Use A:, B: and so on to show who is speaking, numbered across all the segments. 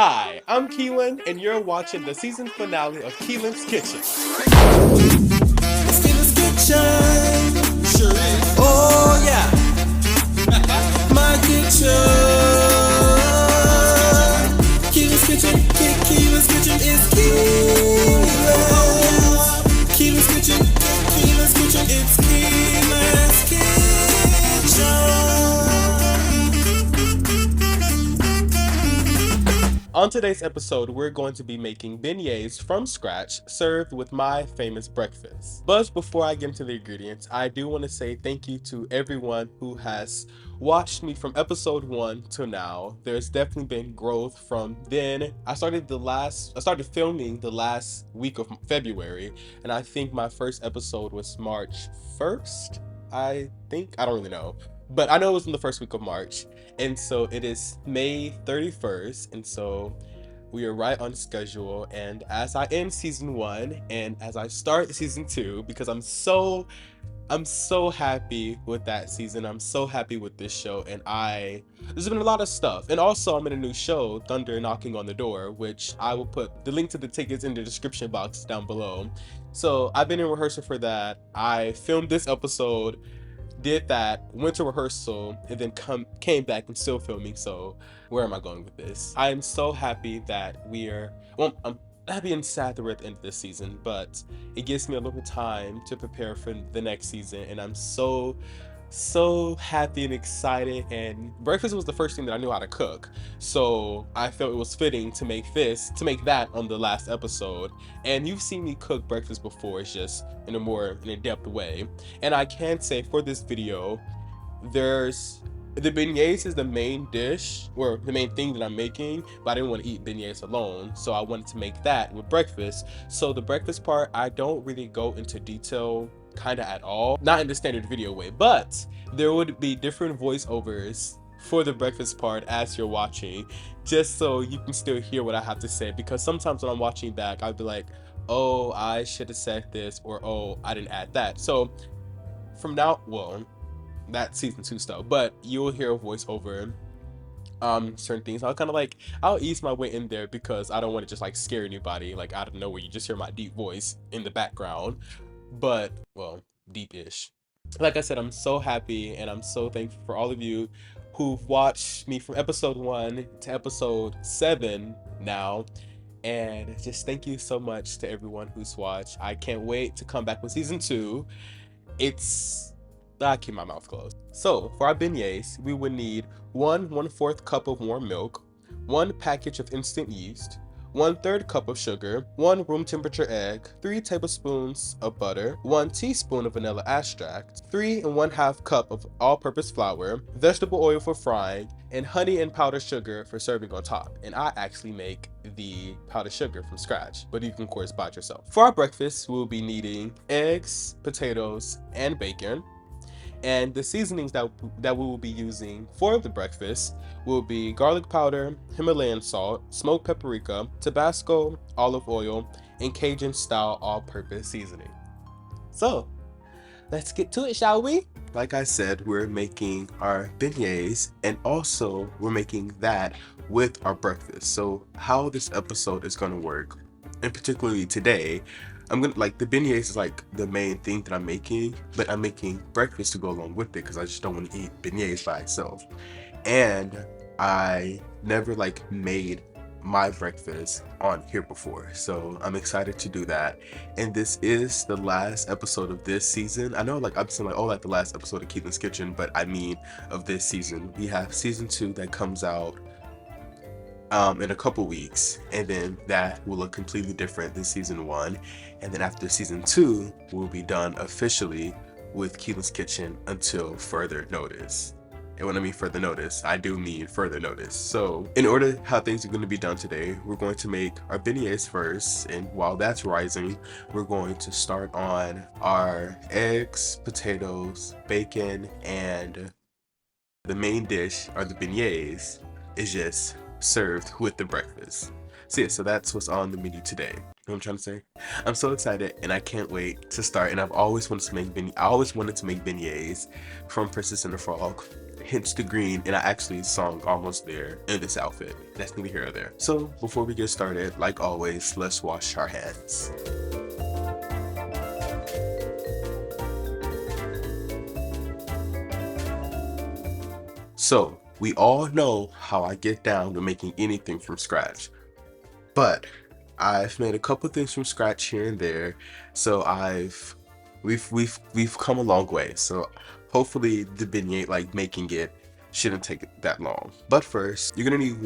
A: Hi, I'm Keelyn, and you're watching the season finale of Keelyn's Kitchen.
B: It's Keelyn's Kitchen. Sure is. Oh, yeah. My kitchen. Keelyn's Kitchen. Keelyn's Kitchen is Keelyn's. Keelyn's Kitchen. Keelyn's Kitchen. It's Keelyn's Kitchen.
A: On today's episode, we're going to be making beignets from scratch, served with my famous breakfast. But before I get into the ingredients, I do want to say thank you to everyone who has watched me from episode 1 to now. There's definitely been growth from then. I started filming the last week of February, and I think my first episode was March 1st. I don't really know. But I know it was in the first week of March. And so it is May 31st. And so we are right on schedule. And as I end season 1 and as I start season 2, because I'm so happy with that season. I'm so happy with this show. And there's been a lot of stuff. And also I'm in a new show, Thunder Knocking on the Door, which I will put the link to the tickets in the description box down below. So I've been in rehearsal for that. I filmed this episode, did that, went to rehearsal, and then came back and still filming. So where am I going with this? I am so happy that I'm happy and sad that we're at the end of this season, but it gives me a little time to prepare for the next season, and I'm so happy and excited. And breakfast was the first thing that I knew how to cook, so I felt it was fitting to make that on the last episode. And you've seen me cook breakfast before, it's just in a more in-depth way. And I can say for this video, the beignets is the main dish, or the main thing that I'm making, but I didn't want to eat beignets alone, so I wanted to make that with breakfast. So the breakfast part, I don't really go into detail kind of at all, not in the standard video way, but there would be different voiceovers for the breakfast part as you're watching, just so you can still hear what I have to say, because sometimes when I'm watching back, I'd be like, oh, I should have said this, or oh, I didn't add that. So from now, well, that's season 2 stuff, but you'll hear a voiceover certain things. I'll ease my way in there, because I don't want to just like scare anybody like out of nowhere. You just hear my deep voice in the background, but well, deep-ish. Like I said, I'm so happy and I'm so thankful for all of you who've watched me from episode 1 to episode 7 now. And just thank you so much to everyone who's watched. I can't wait to come back with season 2. I keep my mouth closed. So for our beignets, we would need 1/4 cup of warm milk, 1 package of instant yeast, 1/3 cup of sugar, 1 room temperature egg, 3 tablespoons of butter, 1 teaspoon of vanilla extract, 3 1/2 cup of all-purpose flour, vegetable oil for frying, and honey and powdered sugar for serving on top. And I actually make the powdered sugar from scratch, but you can of course buy it yourself. For our breakfast, we'll be needing eggs, potatoes, and bacon. And the seasonings that we will be using for the breakfast will be garlic powder, Himalayan salt, smoked paprika, Tabasco, olive oil, and Cajun style all-purpose seasoning. So let's get to it, shall we? Like I said, we're making our beignets, and also we're making that with our breakfast. So how this episode is going to work, and particularly today, I'm gonna the beignets is like the main thing that I'm making, but I'm making breakfast to go along with it, because I just don't want to eat beignets by itself. And I never made my breakfast on here before, so I'm excited to do that. And this is the last episode of this season. I know I'm saying the last episode of Keelyn's Kitchen, but I mean of this season. We have season 2 that comes out in a couple weeks, and then that will look completely different than season 1. And then after season 2, we'll be done officially with Keelyn's Kitchen until further notice. And when I mean further notice, I do mean further notice. So in order how things are going to be done today, we're going to make our beignets first, and while that's rising, we're going to start on our eggs, potatoes, bacon, and the main dish, or the beignets, is just served with the breakfast. So yeah, so that's what's on the menu today. You know what I'm trying to say? I'm so excited and I can't wait to start. And I always wanted to make beignets from Princess and the Frog. hence the green, and I actually sung almost there in this outfit. That's neither here or there. So before we get started, like always, let's wash our hands. So we all know how I get down to making anything from scratch, but I've made a couple things from scratch here and there. So we've come a long way. So hopefully the beignet, like making it, shouldn't take that long. But first, you're gonna need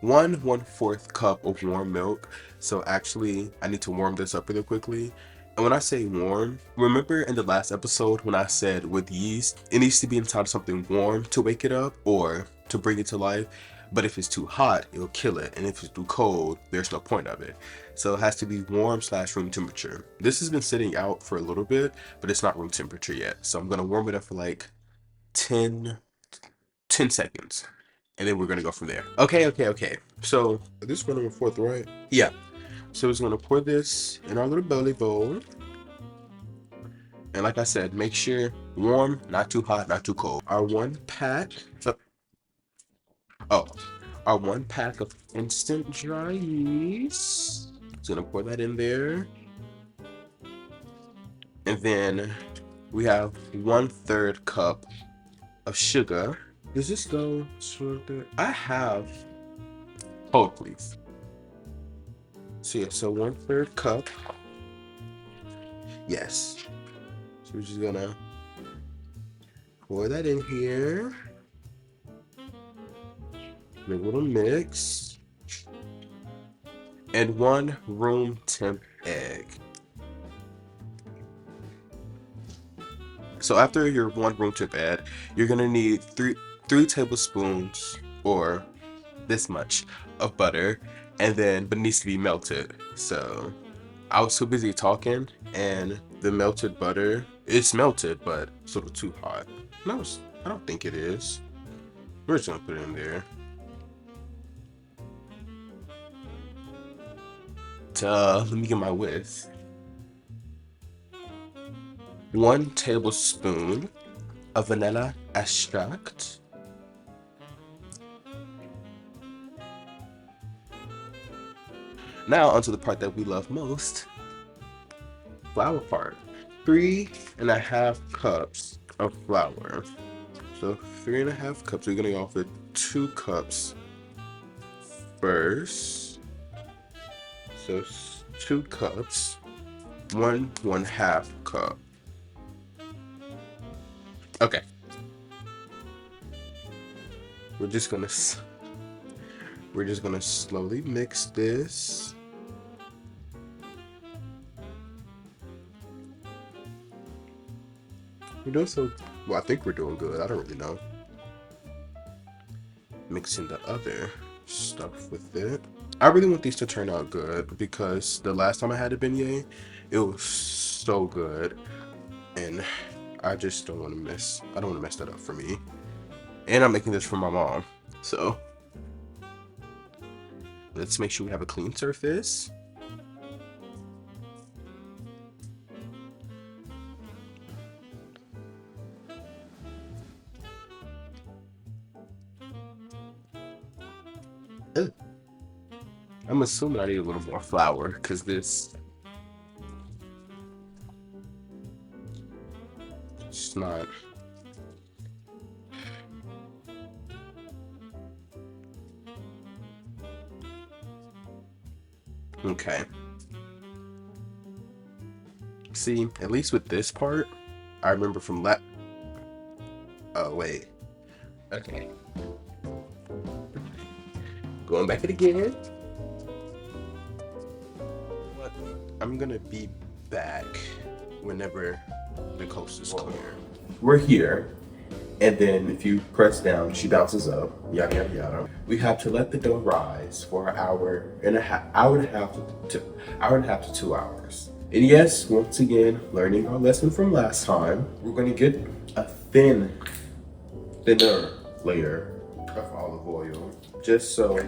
A: one-fourth cup of warm milk. So actually, I need to warm this up really quickly. And when I say warm, remember in the last episode when I said with yeast, it needs to be inside something warm to wake it up or to bring it to life. But if it's too hot, it'll kill it. And if it's too cold, there's no point of it. So it has to be warm / room temperature. This has been sitting out for a little bit, but it's not room temperature yet. So I'm gonna warm it up for like 10 seconds. And then we're gonna go from there. Okay. So this is 1/4, right? Yeah. So we're just gonna pour this in our little belly bowl. And like I said, make sure warm, not too hot, not too cold. Our one pack of instant dry yeast. Just gonna pour that in there. And then we have 1/3 cup of sugar. Does this go there? I have, hold please. So yeah, so 1/3 cup. Yes. So we're just gonna pour that in here. Make a little mix. And 1 room temp egg. So after your 1 room temp egg, you're gonna need 3 tablespoons or this much of butter, and then but it needs to be melted. So I was so busy talking, and the melted butter, it's melted, but it's a little too hot. No, I don't think it is. We're just gonna put it in there. Let me get my whisk. 1 tablespoon of vanilla extract. Now onto the part that we love most, flour part. 3.5 cups of flour. So 3.5 cups. We're gonna go off with 2 cups first. So 2 cups, 1/2 cup. Okay. We're just gonna slowly mix this. We're doing so well. I think we're doing good. I don't really know. Mixing the other stuff with it. I really want these to turn out good because the last time I had a beignet, it was so good, and I just don't want to mess. I don't want to mess that up for me. And I'm making this for my mom, so let's make sure we have a clean surface. Ugh. I'm assuming I need a little more flour because this it's not. Okay. See, at least with this part, I remember from oh wait. Okay. Going back it again. But I'm gonna be back whenever the coast is clear. We're here, and then if you press down, she bounces up. Yada yada yada. We have to let the dough rise for an hour and a half to 2 hours. And yes, once again, learning our lesson from last time, we're gonna get a thinner layer of olive oil, just so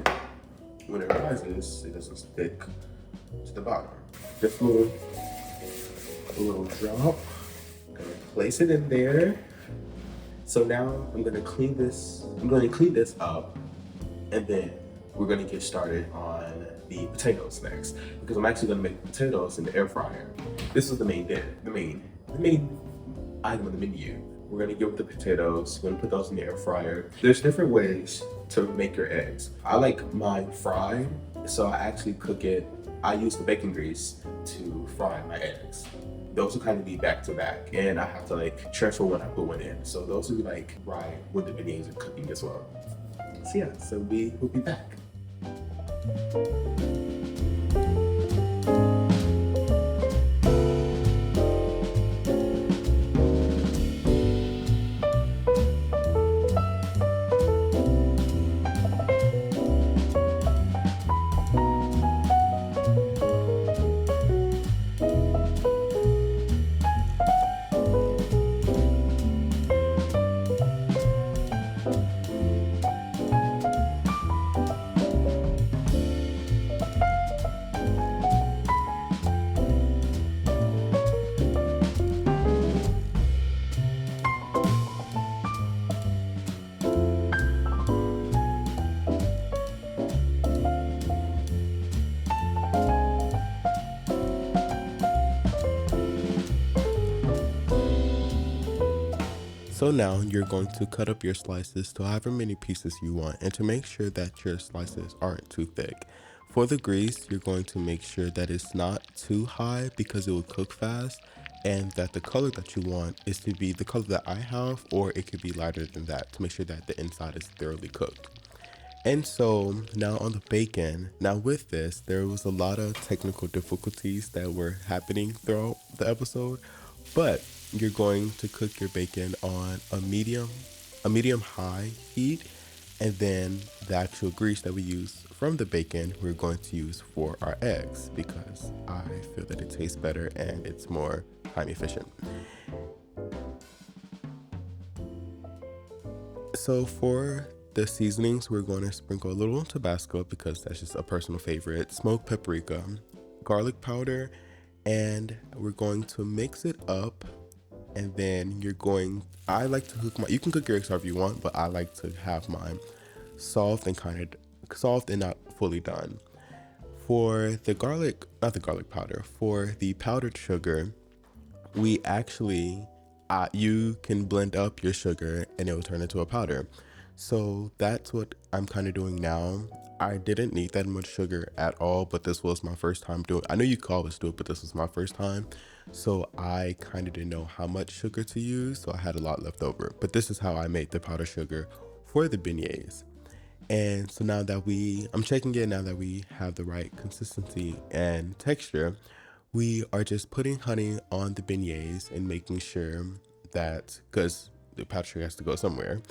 A: when it rises, it doesn't stick to the bottom. Just a little drop. Gonna place it in there. So now I'm gonna clean this. I'm going to clean this up, and then we're gonna get started on the potatoes next, because I'm actually gonna make potatoes in the air fryer. This is the main dish, the main item on the menu. We're gonna get with the potatoes. We're gonna put those in the air fryer. There's different ways to make your eggs. I like mine fried, so I actually cook it. I use the bacon grease to fry my eggs. Those will kind of be back to back, and I have to like transfer when I put one in. So those will be like right when the beignets are cooking as well. So yeah, so we will be back. So now you're going to cut up your slices to however many pieces you want, and to make sure that your slices aren't too thick. For the grease, you're going to make sure that it's not too high because it will cook fast, and that the color that you want is to be the color that I have, or it could be lighter than that to make sure that the inside is thoroughly cooked. And so now on the bacon, now with this, there was a lot of technical difficulties that were happening throughout the episode, but you're going to cook your bacon on a medium high heat, and then the actual grease that we use from the bacon, we're going to use for our eggs because I feel that it tastes better and it's more time efficient. So for the seasonings, we're going to sprinkle a little Tabasco because that's just a personal favorite, smoked paprika, garlic powder, and we're going to mix it up. And then I like to cook you can cook your eggs however you want, but I like to have mine soft and not fully done. For the garlic, not the garlic powder, for the powdered sugar, we actually you can blend up your sugar and it will turn into a powder. So that's what I'm kind of doing now. I didn't need that much sugar at all, but this was my first time doing. I know you could always do it, but this was my first time, so I kind of didn't know how much sugar to use, so I had a lot left over. But this is how I made the powdered sugar for the beignets. And so I'm checking it now that we have the right consistency and texture. We are just putting honey on the beignets and making sure that, because the powdered sugar has to go somewhere.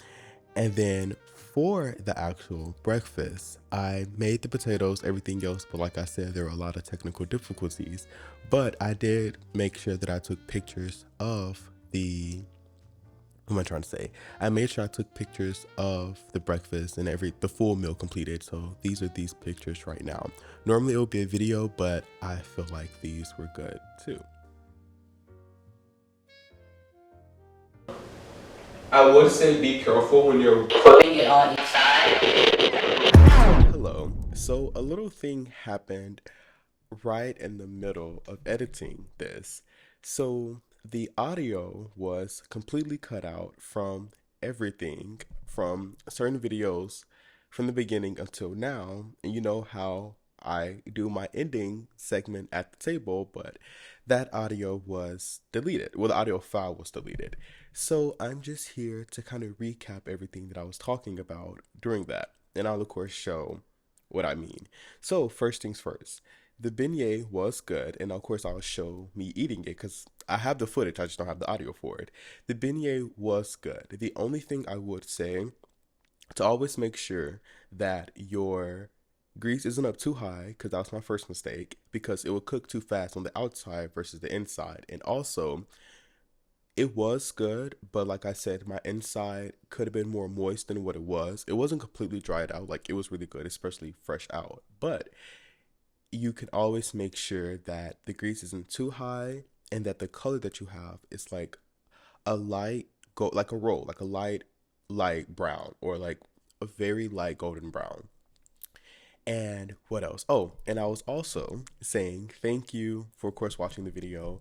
A: And then for the actual breakfast, I made the potatoes, everything else, but like I said, there were a lot of technical difficulties. But I did make sure that I took pictures of what am I trying to say? I made sure I took pictures of the breakfast and the full meal completed. So these are these pictures right now. Normally it would be a video, but I feel like these were good too. I would say be careful when you're putting it on each side. Hello. So a little thing happened right in the middle of editing this. So the audio was completely cut out from everything, from certain videos from the beginning until now. And you know how I do my ending segment at the table, but that audio was deleted. Well, the audio file was deleted. So I'm just here to kind of recap everything that I was talking about during that. And I'll, of course, show what I mean. So, first things first. The beignet was good, and of course I'll show me eating it because I have the footage, I just don't have the audio for it. The beignet was good. The only thing I would say, to always make sure that your grease isn't up too high, because that was my first mistake, because it will cook too fast on the outside versus the inside. And also, it was good, but like I said, my inside could have been more moist than what it was. It wasn't completely dried out, like it was really good, especially fresh out. But you can always make sure that the grease isn't too high and that the color that you have is like a light go like a roll, like a light brown, or like a very light golden brown. And what else? Oh, and I was also saying thank you for, of course, watching the video.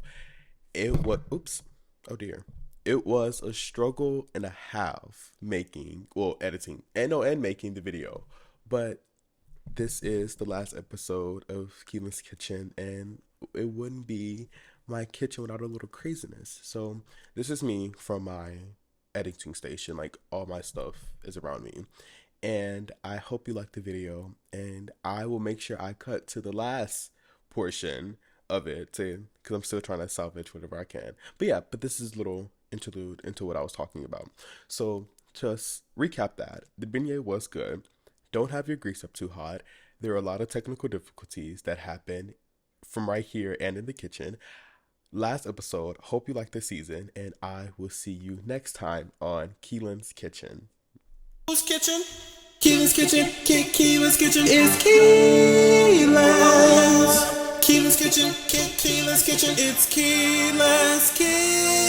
A: It was, oops, oh dear. It was a struggle and a half making, well, editing, and making the video. But this is the last episode of Keelyn's Kitchen, and it wouldn't be my kitchen without a little craziness. So this is me from my editing station. Like, all my stuff is around me. And I hope you like the video, and I will make sure I cut to the last portion of it because I'm still trying to salvage whatever I can. But yeah, this is a little interlude into what I was talking about. So just recap that. The beignet was good. Don't have your grease up too hot. There are a lot of technical difficulties that happen from right here and in the kitchen. Last episode. Hope you like this season, and I will see you next time on Keelyn's Kitchen.
B: Whose kitchen? Keelyn's kitchen. Keelyn's kitchen. It's Keelyn's. Keelyn's kitchen. Keelyn's kitchen. It's Keelyn's kitchen.